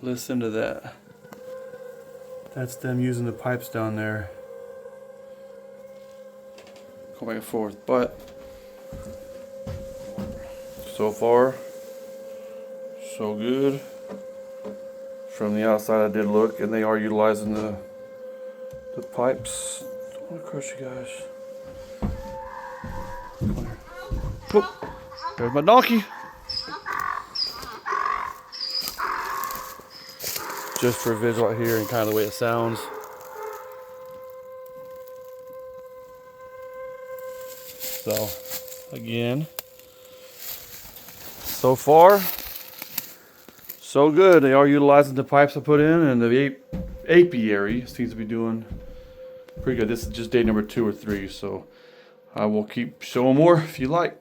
Listen to that. That's them using the pipes down there. Go back and forth, but so far, so good. From the outside, I did look, and they are utilizing the pipes. Don't want to crush you guys. Come on here. Whoop. There's my donkey. Just for visual out here and kind of the way it sounds. So, again, so far, so good. They are utilizing the pipes I put in, and the apiary seems to be doing pretty good. This is just day number 2 or 3, so I will keep showing more if you like.